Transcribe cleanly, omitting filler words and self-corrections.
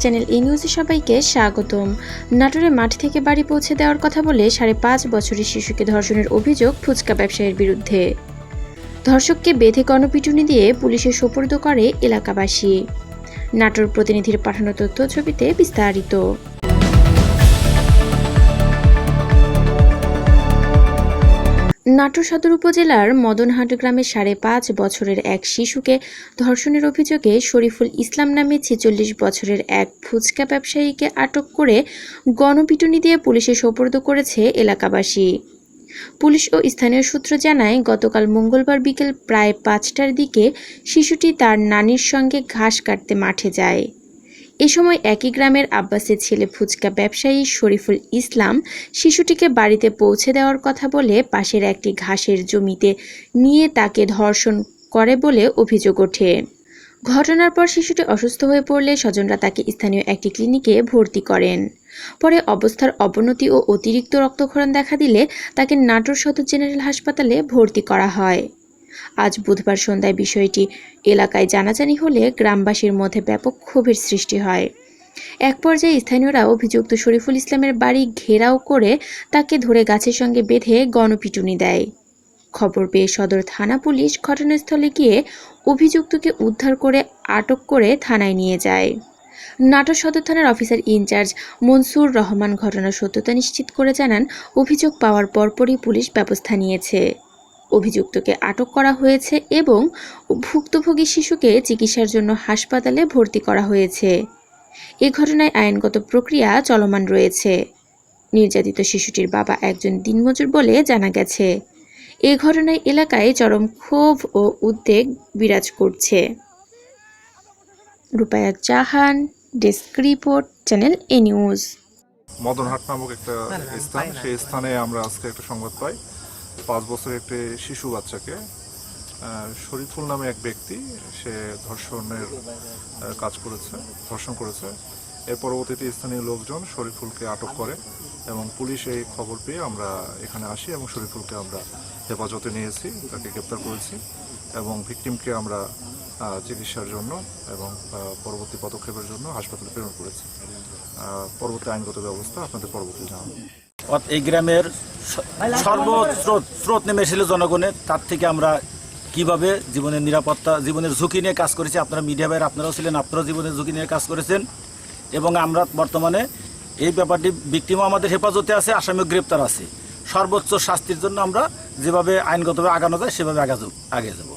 Channel এ নিউজে সবাইকে স্বাগতম। নাটোরে মাঠ থেকে বাড়ি পৌঁছে দেওয়ার কথা বলে 5.5 বছরের শিশুকে ধর্ষণের অভিযোগ ফুচকা ব্যবসায়ীর বিরুদ্ধে। ধর্ষককে বেঁধে গণপিটুনি দিয়ে পুলিশে সোপর্দ করে এলাকাবাসী। নাটোর প্রতিনিধির পাঠানো তথ্য ছবিতে বিস্তারিত। নাটোর সদর উপজেলার মদনহাট গ্রামের 5.5 বছরের এক শিশুকে ধর্ষণের অভিযোগে শরীফুল ইসলাম নামে 46 বছরের এক ফুচকা ব্যবসায়ীকে আটক করে গণপিটুনি দিয়ে পুলিশে সোপর্দ করেছে এলাকাবাসী। পুলিশ ও স্থানীয় সূত্র জানায়, গতকাল মঙ্গলবার বিকেল প্রায় 5টার দিকে শিশুটি তার নানির সঙ্গে ঘাস কাটতে মাঠে যায়। এ সময় একই গ্রামের আব্বাসের ছেলে ফুচকা ব্যবসায়ী শরীফুল ইসলাম শিশুটিকে বাড়িতে পৌঁছে দেওয়ার কথা বলে পাশের একটি ঘাসের জমিতে নিয়ে তাকে ধর্ষণ করে বলে অভিযোগ ওঠে। ঘটনার পর শিশুটি অসুস্থ হয়ে পড়লে স্বজনরা তাকে স্থানীয় একটি ক্লিনিকে ভর্তি করেন। পরে অবস্থার অবনতি ও অতিরিক্ত রক্তক্ষরণ দেখা দিলে তাকে নাটোর সদর জেনারেল হাসপাতালে ভর্তি করা হয়। আজ বুধবার সন্ধ্যায় বিষয়টি এলাকায় জানাজানি হলে গ্রামবাসীর মধ্যে ব্যাপক ক্ষোভের সৃষ্টি হয়। এক পর্যায়ে স্থানীয়রা অভিযুক্ত শরীফুল ইসলামের বাড়ি ঘেরাও করে তাকে ধরে গাছের সঙ্গে বেঁধে গণপিটুনি দেয়। খবর পেয়ে সদর থানা পুলিশ ঘটনাস্থলে গিয়ে অভিযুক্তকে উদ্ধার করে আটক করে থানায় নিয়ে যায়। নাটোর সদর থানার অফিসার ইনচার্জ মনসুর রহমান ঘটনার সত্যতা নিশ্চিত করে জানান, অভিযোগ পাওয়ার পরপরই পুলিশ ব্যবস্থা নিয়েছে। অভিযুক্তকে আটক করা হয়েছে এবং ভুক্তভোগী শিশুকে চিকিৎসার জন্য হাসপাতালে ভর্তি করা হয়েছে। এ ঘটনায় আইনগত প্রক্রিয়া চলমান রয়েছে। নির্যাতিত শিশুটির বাবা একজন দিনমজুর বলে জানা গেছে। এ ঘটনায় এলাকায় চরম ক্ষোভ ও উদ্বেগ বিরাজ করছে। রূপায়া জাহান, ডেস্ক রিপোর্ট, চ্যানেল এ নিউজ। মদনহাট নামক একটা স্থান, সেই স্থানে আমরা আজকে একটা সংবাদ পাই 5 বছরের একটি শিশু বাচ্চাকে শরীফুল নামে এক ব্যক্তি সে ধর্ষণ করেছে। এর পরবর্তীতে স্থানীয় লোকজন শরীফুলকে আটক করে এবং পুলিশ এই খবর পেয়ে আমরা এখানে আসি এবং শরীফুলকে আমরা হেফাজতে নিয়েছি, তাকে গ্রেপ্তার করেছি এবং ভিকটিমকে আমরা চিকিৎসার জন্য এবং পরবর্তী পদক্ষেপের জন্য হাসপাতালে প্রেরণ করেছি। পরবর্তী আইনগত ব্যবস্থা আপনাদের পরবর্তী জানাবো। এই গ্রামের স্রোত নেমে এসেছিল জনগণের, তার থেকে আমরা কিভাবে জীবনের নিরাপত্তা, জীবনের ঝুঁকি নিয়ে কাজ করেছি। আপনারা মিডিয়া ভাইয়ের আপনারাও ছিলেন, আপনারাও জীবনের ঝুঁকি নিয়ে কাজ করেছেন এবং আমরা বর্তমানে এই ব্যাপারটি ভিকটিমও আমাদের হেফাজতে আছে, আসামিও গ্রেপ্তার আছে। সর্বোচ্চ শাস্তির জন্য আমরা যেভাবে আইনগতভাবে আগানো যায় সেভাবে আগে যাব।